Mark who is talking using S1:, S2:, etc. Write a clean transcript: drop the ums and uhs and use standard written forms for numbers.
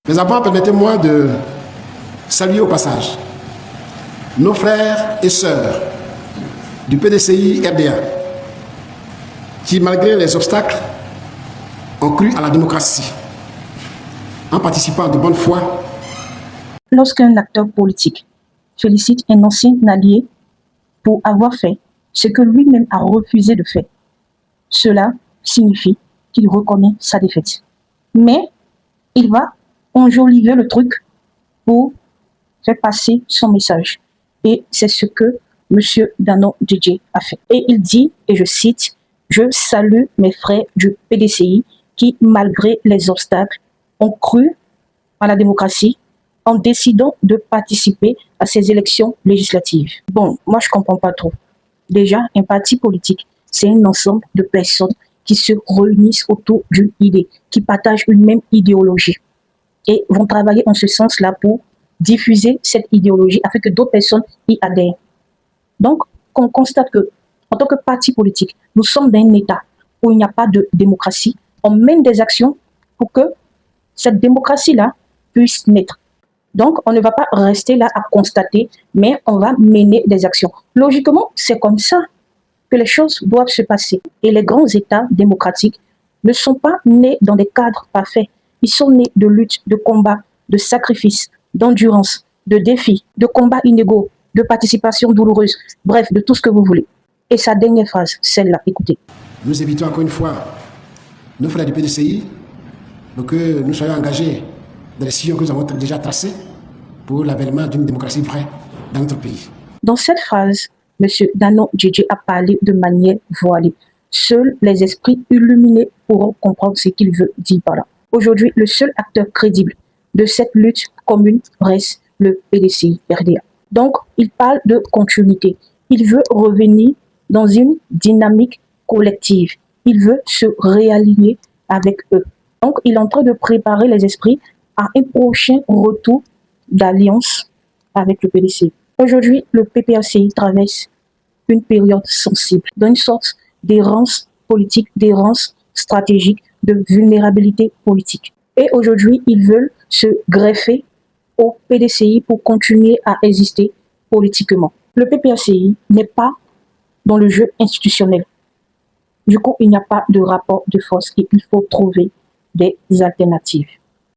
S1: Mais avant, permettez-moi de saluer au passage nos frères et sœurs du PDCI RDA qui, malgré les obstacles, ont cru à la démocratie en participant de bonne foi.
S2: Lorsqu'un acteur politique félicite un ancien allié pour avoir fait ce que lui-même a refusé de faire, cela signifie qu'il reconnaît sa défaite. Mais il va enjoliver le truc pour faire passer son message. Et c'est ce que M. Danon Djedje a fait. Et il dit, et je cite, « Je salue mes frères du PDCI qui, malgré les obstacles, ont cru à la démocratie en décidant de participer à ces élections législatives. » Bon, moi je comprends pas trop. Déjà, un parti politique, c'est un ensemble de personnes qui se réunissent autour d'une idée, qui partagent une même idéologie et vont travailler en ce sens-là pour diffuser cette idéologie afin que d'autres personnes y adhèrent. Donc, on constate que, en tant que parti politique, nous sommes dans un État où il n'y a pas de démocratie. On mène des actions pour que cette démocratie-là puisse naître. Donc, on ne va pas rester là à constater, mais on va mener des actions. Logiquement, c'est comme ça que les choses doivent se passer. Et les grands États démocratiques ne sont pas nés dans des cadres parfaits. Ils sont nés de luttes, de combats, de sacrifices, d'endurance, de défis, de combats inégaux, de participation douloureuse, bref, de tout ce que vous voulez. Et sa dernière phrase, celle-là, écoutez.
S1: Nous invitons encore une fois nos frères du PDCI pour que nous soyons engagés dans les sillons que nous avons déjà tracés pour l'avènement d'une démocratie vraie dans notre pays.
S2: Dans cette phrase, M. Danon Djedje a parlé de manière voilée. Seuls les esprits illuminés pourront comprendre ce qu'il veut dire par là. Aujourd'hui, le seul acteur crédible de cette lutte commune reste le PDCI RDA. Donc, il parle de continuité. Il veut revenir dans une dynamique collective. Il veut se réaligner avec eux. Donc, il est en train de préparer les esprits à un prochain retour d'alliance avec le PDCI. Aujourd'hui, le PPACI traverse une période sensible, dans une sorte d'errance politique, d'errance stratégique, de vulnérabilité politique. Et aujourd'hui, ils veulent se greffer au PDCI pour continuer à exister politiquement. Le PPACI n'est pas dans le jeu institutionnel. Du coup, il n'y a pas de rapport de force et il faut trouver des alternatives.